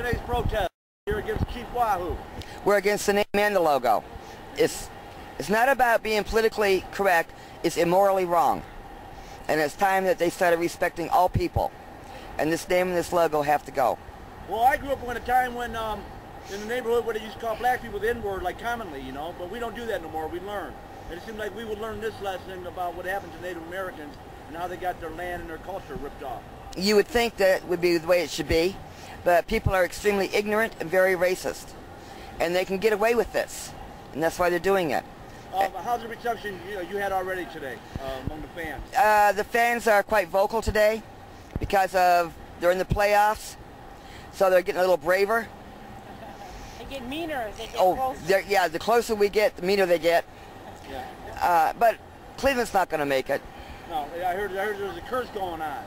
today's protest? You're against Chief Wahoo. We're against the name and the logo. It's not about being politically correct. It's immorally wrong. And it's time that they started respecting all people. And this name and this logo have to go. Well, I grew up in a time when in the neighborhood where they used to call black people the N-word, like commonly, you know, but we don't do that no more. We learn. And it seemed like we would learn this lesson about what happened to Native Americans and how they got their land and their culture ripped off. You would think that would be the way it should be, but people are extremely ignorant and very racist. And they can get away with this. And that's why they're doing it. How's the reception you had already today among the fans? The fans are quite vocal today because they're in the playoffs, so they're getting a little braver. They get meaner. They get closer. Yeah, the closer we get, the meaner they get. Yeah. But Cleveland's not going to make it. No, I heard there's a curse going on.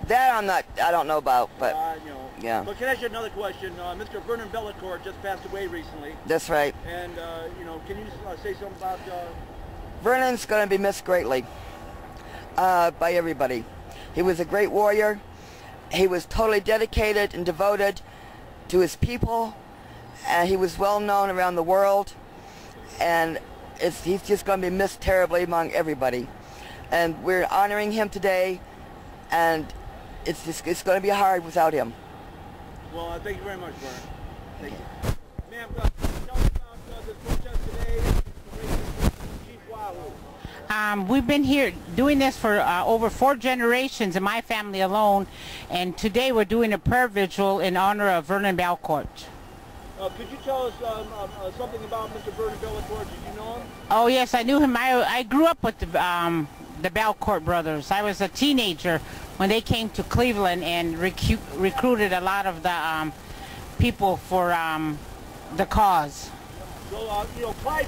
That I don't know about, but yeah. But can I ask you another question? Mr. Vernon Bellecourt just passed away recently. That's right. And can you say something about? Vernon's going to be missed greatly by everybody. He was a great warrior. He was totally dedicated and devoted to his people, and he was well known around the world. And he's just going to be missed terribly among everybody. And we're honoring him today, and it's going to be hard without him. Well, thank you very much, Vernon. Thank you. Ma'am, tell me about this protest today, Chief Wahoo. We've been here doing this for over 4 generations in my family alone, and today we're doing a prayer vigil in honor of Vernon Bellecourt. Could you tell us something about Mr. Vernon Bellecourt? Did you know him? Oh yes, I knew him. I grew up with the Bellecourt brothers. I was a teenager when they came to Cleveland and recruited a lot of the people for the cause. So, Clyde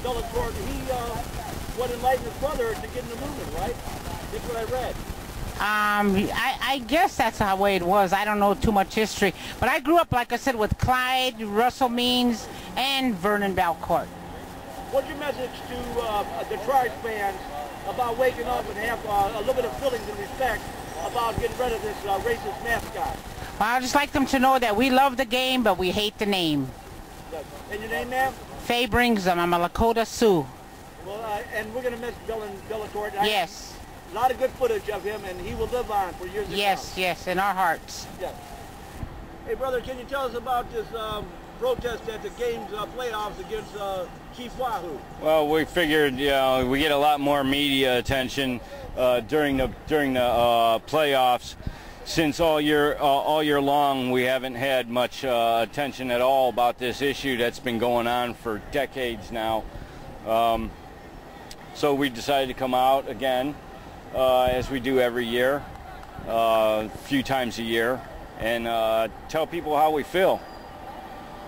Bellecourt, he what enlightened his brother to get in the movement, right? That's what I read. I guess that's the way it was. I don't know too much history. But I grew up, like I said, with Clyde, Russell Means, and Vernon Bellecourt. What's your message to the Tribe fans about waking up and have a little bit of feelings and respect about getting rid of this racist mascot? Well, I'd just like them to know that we love the game, but we hate the name. And your name, ma'am? Faye Bringsum. I'm a Lakota Sioux. Well, and we're going to miss Bellecourt. Yes. A lot of good footage of him, and he will live on for years to come. Yes, in our hearts. Yes. Hey, brother, can you tell us about this protest at the games playoffs against Chief Wahoo? Well, we figured, we get a lot more media attention during the playoffs. Since all year long, we haven't had much attention at all about this issue that's been going on for decades now. So we decided to come out again, as we do every year, a few times a year, and tell people how we feel.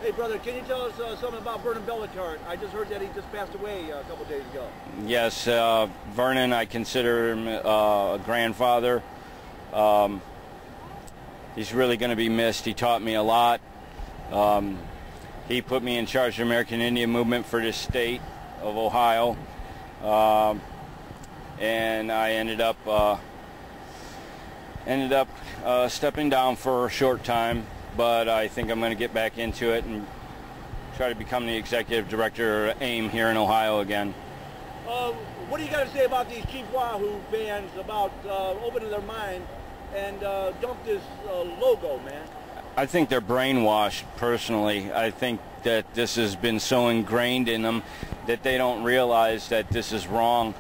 Hey, brother, can you tell us something about Vernon Bellecourt? I just heard that he just passed away a couple days ago. Yes, Vernon, I consider him a grandfather. He's really going to be missed. He taught me a lot. He put me in charge of the American Indian movement for this state of Ohio. And I ended up stepping down for a short time, but I think I'm going to get back into it and try to become the executive director of AIM here in Ohio again. What do you got to say about these Chief Wahoo fans about opening their mind and dump this logo, man? I think they're brainwashed, personally. I think that this has been so ingrained in them that they don't realize that this is wrong.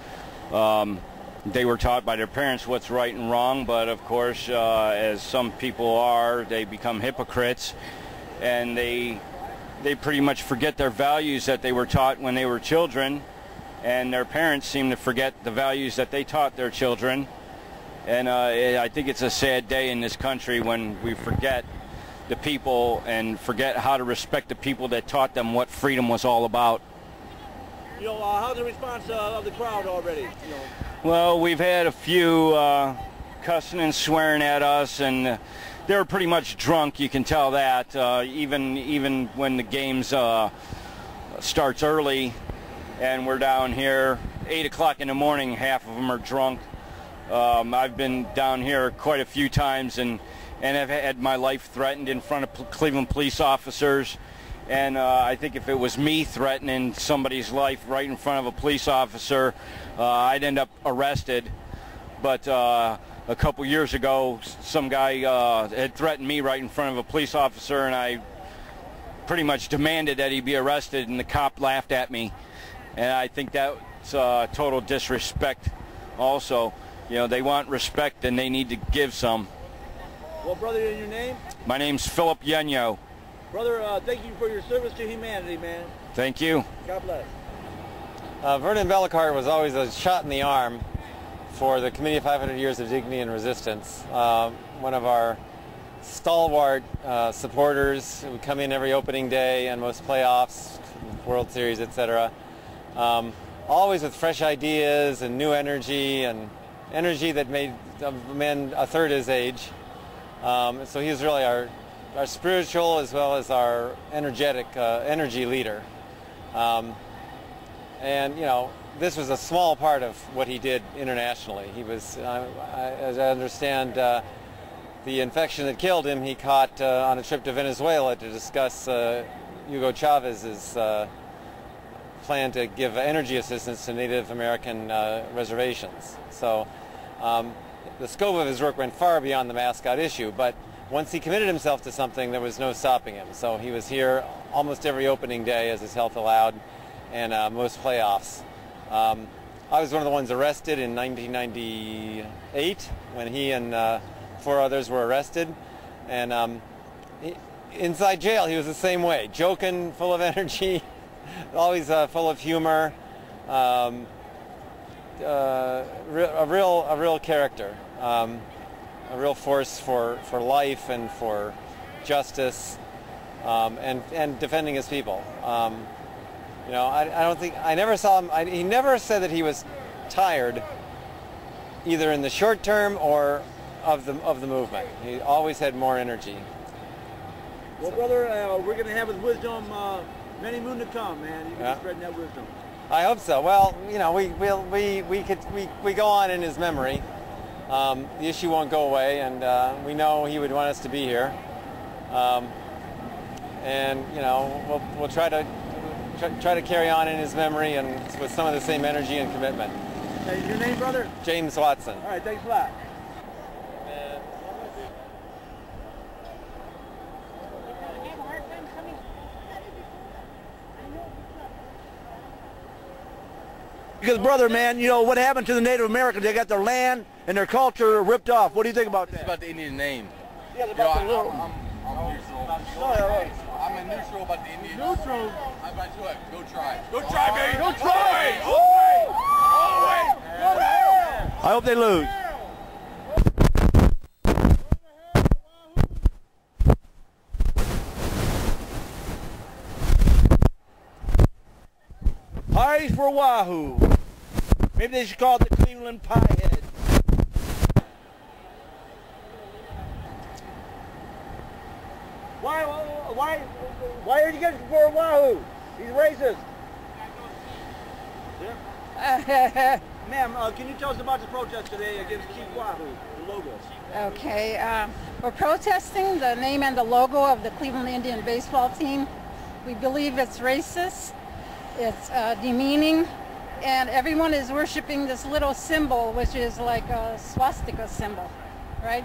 They were taught by their parents what's right and wrong, but of course, as some people are, they become hypocrites, and they pretty much forget their values that they were taught when they were children, and their parents seem to forget the values that they taught their children. And I think it's a sad day in this country when we forget the people and forget how to respect the people that taught them what freedom was all about. How's the response of the crowd already? Well, we've had a few cussing and swearing at us, and they were pretty much drunk. You can tell that. Even when the games starts early, and we're down here 8 o'clock in the morning, half of them are drunk. I've been down here quite a few times, and and have had my life threatened in front of Cleveland police officers. And I think if it was me threatening somebody's life right in front of a police officer, I'd end up arrested. But a couple years ago, some guy had threatened me right in front of a police officer, and I pretty much demanded that he be arrested, and the cop laughed at me. And I think that's total disrespect also. You know, they want respect, and they need to give some. Well, brother, your name? My name's Philip Yenyo. Brother, thank you for your service to humanity, man. Thank you. God bless. Vernon Bellecourt was always a shot in the arm for the Committee of 500 Years of Dignity and Resistance. One of our stalwart supporters who would come in every opening day and most playoffs, World Series, etc. Always with fresh ideas and new energy, and energy that made men a third his age. So he was really our spiritual as well as our energetic energy leader. And you know, this was a small part of what he did internationally. He was, as I understand, the infection that killed him he caught on a trip to Venezuela to discuss Hugo Chavez's plan to give energy assistance to Native American reservations. So the scope of his work went far beyond the mascot issue, but once he committed himself to something, there was no stopping him. So he was here almost every opening day as his health allowed, and most playoffs. I was one of the ones arrested in 1998 when he and 4 others were arrested. And inside jail, he was the same way, joking, full of energy, always full of humor, a real character. A real force for life and for justice, and defending his people. You know, I don't think, I never saw him, he never said that he was tired, either in the short term or of the movement. He always had more energy. Well, brother, we're going to have his wisdom many moons to come, man. You're going to spread that wisdom. I hope so. Well, you know, we go on in his memory. The issue won't go away, and we know he would want us to be here. And you know, we'll try to carry on in his memory and with some of the same energy and commitment. Hey, your name, brother? James Watson. All right, thanks a lot. Because, brother, man, you know, what happened to the Native Americans? They got their land and their culture ripped off. What do you think about that? It's about the Indian name. Yeah, about I'm neutral. I'm neutral about the Indian. Neutral? I'm about to what? Go try. Go try, baby. Go try. I hope they lose. Pies for Wahoo. Maybe they should call it the Cleveland Piehead. Why are you getting for Wahoo? He's racist. Yeah. Ma'am, can you tell us about the protest today against Chief Wahoo, the logo? Okay, we're protesting the name and the logo of the Cleveland Indian baseball team. We believe it's racist, it's demeaning, and everyone is worshiping this little symbol, which is like a swastika symbol, right?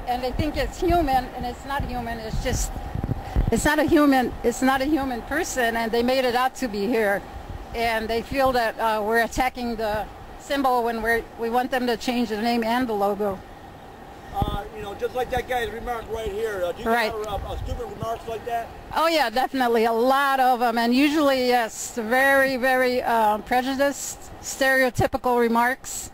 And they think it's human, and it's not human. It's not a human person, and they made it out to be here. And they feel that we're attacking the symbol when we want them to change the name and the logo. You know, just like that guy's remark right here. Do you right. have stupid remarks like that? Oh yeah, definitely, a lot of them, and usually yes, very, very prejudiced, stereotypical remarks.